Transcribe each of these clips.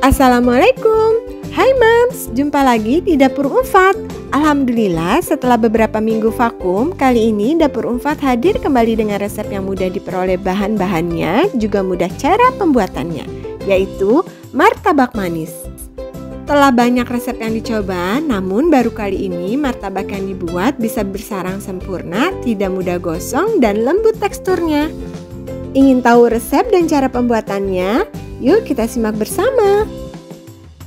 Assalamualaikum. Hai Mams, jumpa lagi di Dapur Umfat. Alhamdulillah setelah beberapa minggu vakum, kali ini Dapur Umfat hadir kembali dengan resep yang mudah diperoleh bahan-bahannya, juga mudah cara pembuatannya, yaitu martabak manis. Telah banyak resep yang dicoba, namun baru kali ini martabak yang dibuat bisa bersarang sempurna, tidak mudah gosong dan lembut teksturnya. Ingin tahu resep dan cara pembuatannya? Yuk kita simak bersama.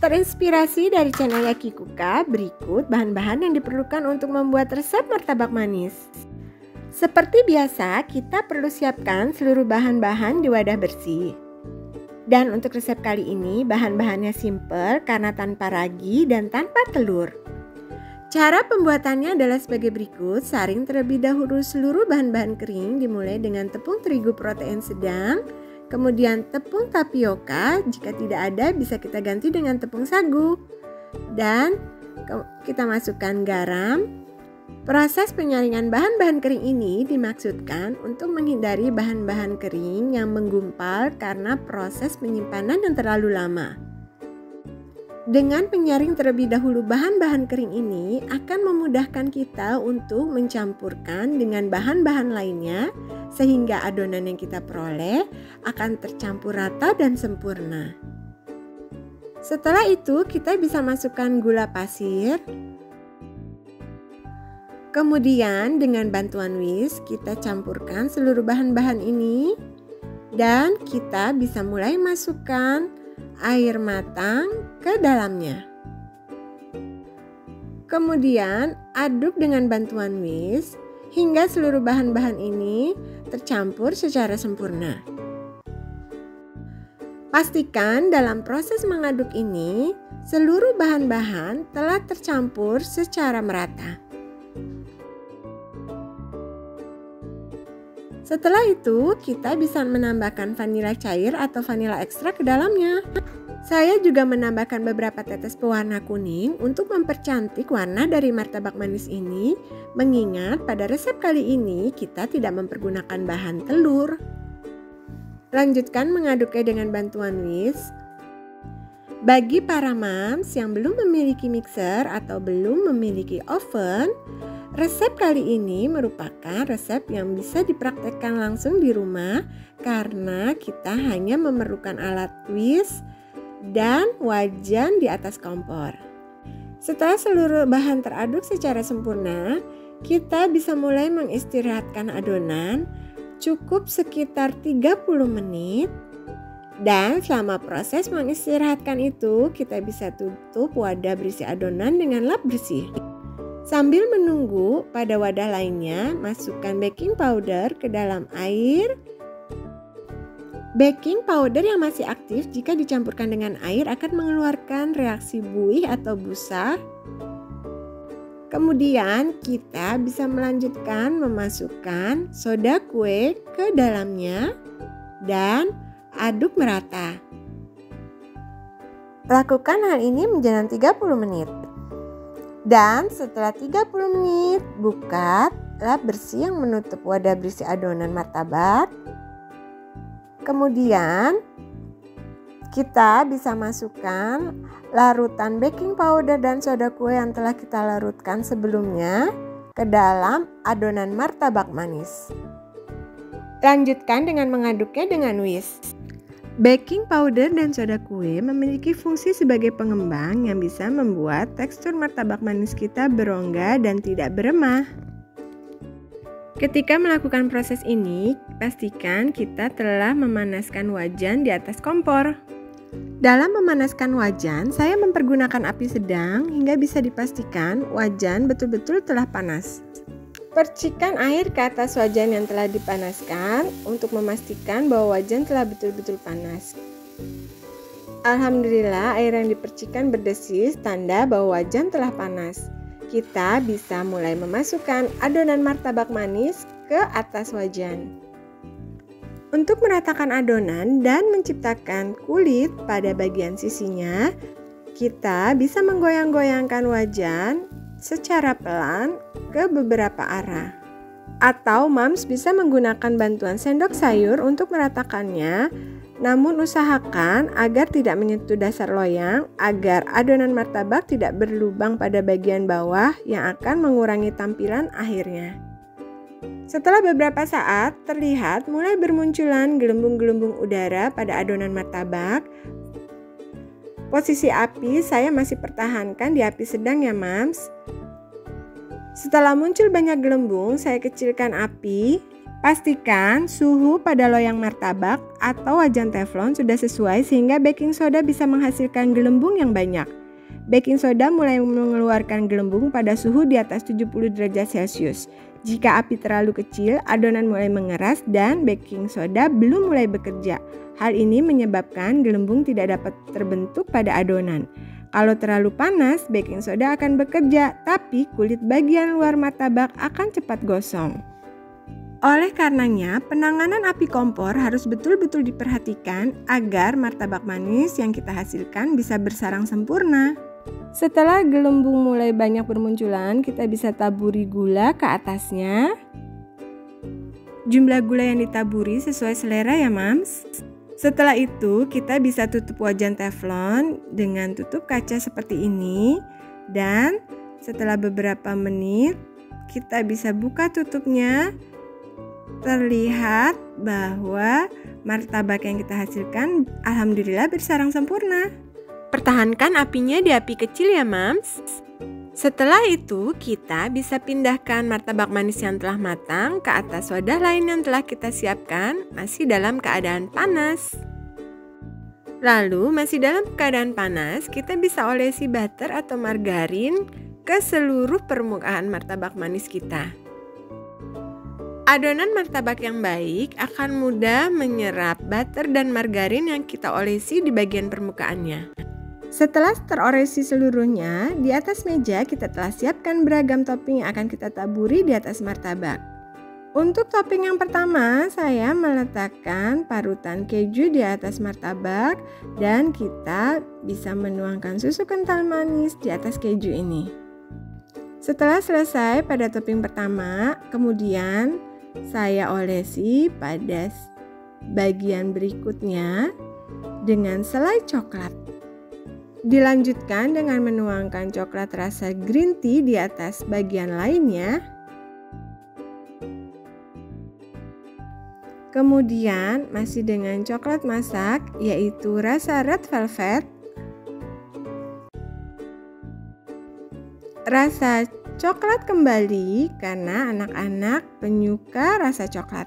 Terinspirasi dari channel Yakikuka, berikut bahan-bahan yang diperlukan untuk membuat resep martabak manis. Seperti biasa, kita perlu siapkan seluruh bahan-bahan di wadah bersih. Dan untuk resep kali ini, bahan-bahannya simple karena tanpa ragi dan tanpa telur. Cara pembuatannya adalah sebagai berikut. Saring terlebih dahulu seluruh bahan-bahan kering, dimulai dengan tepung terigu protein sedang, kemudian tepung tapioka, jika tidak ada bisa kita ganti dengan tepung sagu. Dan kita masukkan garam. Proses penyaringan bahan-bahan kering ini dimaksudkan untuk menghindari bahan-bahan kering yang menggumpal karena proses penyimpanan yang terlalu lama. Dengan penyaring terlebih dahulu bahan-bahan kering ini akan memudahkan kita untuk mencampurkan dengan bahan-bahan lainnya sehingga adonan yang kita peroleh akan tercampur rata dan sempurna. Setelah itu kita bisa masukkan gula pasir. Kemudian dengan bantuan whisk kita campurkan seluruh bahan-bahan ini dan kita bisa mulai masukkan air matang ke dalamnya. Kemudian aduk dengan bantuan whisk hingga seluruh bahan-bahan ini tercampur secara sempurna. Pastikan dalam proses mengaduk ini seluruh bahan-bahan telah tercampur secara merata. Setelah itu, kita bisa menambahkan vanila cair atau vanila ekstra ke dalamnya. Saya juga menambahkan beberapa tetes pewarna kuning untuk mempercantik warna dari martabak manis ini, mengingat pada resep kali ini kita tidak mempergunakan bahan telur. Lanjutkan mengaduknya dengan bantuan whisk. Bagi para moms yang belum memiliki mixer atau belum memiliki oven, resep kali ini merupakan resep yang bisa dipraktekkan langsung di rumah karena kita hanya memerlukan alat whisk dan wajan di atas kompor. Setelah seluruh bahan teraduk secara sempurna, kita bisa mulai mengistirahatkan adonan cukup sekitar 30 menit. Dan selama proses mengistirahatkan itu, kita bisa tutup wadah berisi adonan dengan lap bersih. Sambil menunggu, pada wadah lainnya masukkan baking powder ke dalam air. Baking powder yang masih aktif jika dicampurkan dengan air akan mengeluarkan reaksi buih atau busa. Kemudian kita bisa melanjutkan memasukkan soda kue ke dalamnya dan aduk merata. Lakukan hal ini menjelang 30 menit. Dan setelah 30 menit, buka lap bersih yang menutup wadah berisi adonan martabak. Kemudian kita bisa masukkan larutan baking powder dan soda kue yang telah kita larutkan sebelumnya ke dalam adonan martabak manis. Lanjutkan dengan mengaduknya dengan whisk. Baking powder dan soda kue memiliki fungsi sebagai pengembang yang bisa membuat tekstur martabak manis kita berongga dan tidak beremah. Ketika melakukan proses ini, pastikan kita telah memanaskan wajan di atas kompor. Dalam memanaskan wajan, saya mempergunakan api sedang hingga bisa dipastikan wajan betul-betul telah panas. Percikan air ke atas wajan yang telah dipanaskan untuk memastikan bahwa wajan telah betul-betul panas. Alhamdulillah air yang dipercikan berdesis, tanda bahwa wajan telah panas. Kita bisa mulai memasukkan adonan martabak manis ke atas wajan. Untuk meratakan adonan dan menciptakan kulit pada bagian sisinya, kita bisa menggoyang-goyangkan wajan secara pelan ke beberapa arah. Atau moms bisa menggunakan bantuan sendok sayur untuk meratakannya Namun usahakan agar tidak menyentuh dasar loyang agar adonan martabak tidak berlubang pada bagian bawah yang akan mengurangi tampilan akhirnya. Setelah beberapa saat, terlihat mulai bermunculan gelembung-gelembung udara pada adonan martabak. Posisi api saya masih pertahankan di api sedang ya mams. Setelah muncul banyak gelembung, saya kecilkan api. Pastikan suhu pada loyang martabak atau wajan teflon sudah sesuai sehingga baking soda bisa menghasilkan gelembung yang banyak. Baking soda mulai mengeluarkan gelembung pada suhu di atas 70 derajat Celcius. Jika api terlalu kecil, adonan mulai mengeras dan baking soda belum mulai bekerja. Hal ini menyebabkan gelembung tidak dapat terbentuk pada adonan. Kalau terlalu panas, baking soda akan bekerja, tapi kulit bagian luar martabak akan cepat gosong. Oleh karenanya, penanganan api kompor harus betul-betul diperhatikan agar martabak manis yang kita hasilkan bisa bersarang sempurna. Setelah gelembung mulai banyak bermunculan, kita bisa taburi gula ke atasnya. Jumlah gula yang ditaburi sesuai selera ya mams. Setelah itu, kita bisa tutup wajan teflon dengan tutup kaca seperti ini. Dan setelah beberapa menit, kita bisa buka tutupnya. Terlihat bahwa martabak yang kita hasilkan alhamdulillah bersarang sempurna. Pertahankan apinya di api kecil ya mams. Setelah itu kita bisa pindahkan martabak manis yang telah matang ke atas wadah lain yang telah kita siapkan masih dalam keadaan panas. Lalu masih dalam keadaan panas kita bisa olesi butter atau margarin ke seluruh permukaan martabak manis kita. Adonan martabak yang baik akan mudah menyerap butter dan margarin yang kita olesi di bagian permukaannya. Setelah terolesi seluruhnya, di atas meja kita telah siapkan beragam topping yang akan kita taburi di atas martabak. Untuk topping yang pertama, saya meletakkan parutan keju di atas martabak dan kita bisa menuangkan susu kental manis di atas keju ini. Setelah selesai pada topping pertama, kemudian saya olesi pada bagian berikutnya dengan selai coklat. Dilanjutkan dengan menuangkan coklat rasa green tea di atas bagian lainnya. Kemudian masih dengan coklat masak yaitu rasa red velvet. Rasa coklat kembali karena anak-anak penyuka rasa coklat.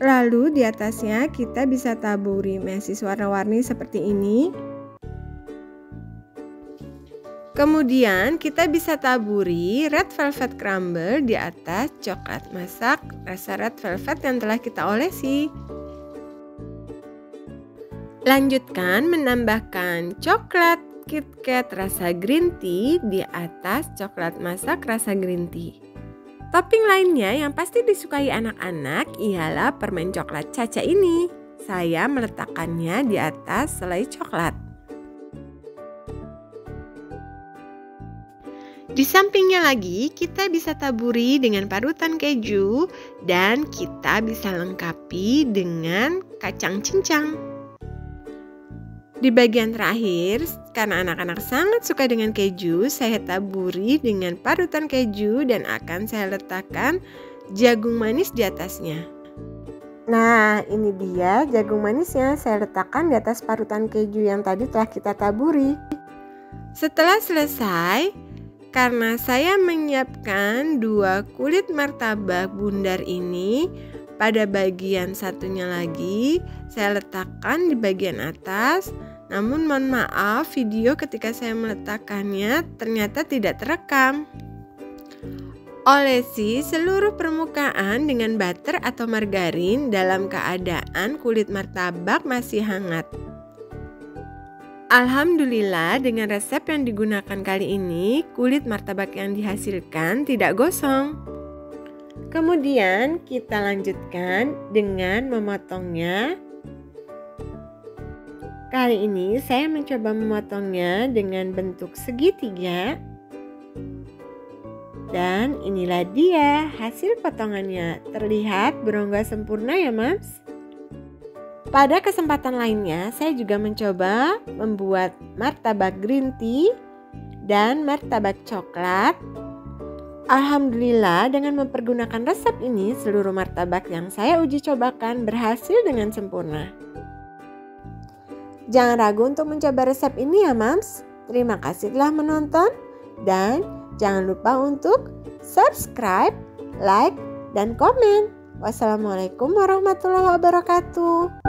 Lalu di atasnya kita bisa taburi mesis warna-warni seperti ini. Kemudian kita bisa taburi red velvet crumble di atas coklat masak rasa red velvet yang telah kita olesi. Lanjutkan menambahkan coklat KitKat rasa green tea di atas coklat masak rasa green tea. Topping lainnya yang pasti disukai anak-anak ialah permen coklat Caca ini. Saya meletakkannya di atas selai coklat. Di sampingnya lagi kita bisa taburi dengan parutan keju dan kita bisa lengkapi dengan kacang cincang. Di bagian terakhir, karena anak-anak sangat suka dengan keju, saya taburi dengan parutan keju dan akan saya letakkan jagung manis di atasnya. Nah, ini dia jagung manisnya, saya letakkan di atas parutan keju yang tadi telah kita taburi. Setelah selesai, karena saya menyiapkan 2 kulit martabak bundar ini, pada bagian satunya lagi saya letakkan di bagian atas. Namun mohon maaf, video ketika saya meletakkannya ternyata tidak terekam. Olesi seluruh permukaan dengan butter atau margarin dalam keadaan kulit martabak masih hangat. Alhamdulillah dengan resep yang digunakan kali ini, kulit martabak yang dihasilkan tidak gosong. Kemudian kita lanjutkan dengan memotongnya. Kali ini saya mencoba memotongnya dengan bentuk segitiga. Dan inilah dia hasil potongannya. Terlihat berongga sempurna ya, Mams? Pada kesempatan lainnya, saya juga mencoba membuat martabak green tea dan martabak coklat. Alhamdulillah, dengan mempergunakan resep ini, seluruh martabak yang saya uji cobakan berhasil dengan sempurna. Jangan ragu untuk mencoba resep ini ya Mams. Terima kasih telah menonton dan jangan lupa untuk subscribe, like, dan komen. Wassalamualaikum warahmatullahi wabarakatuh.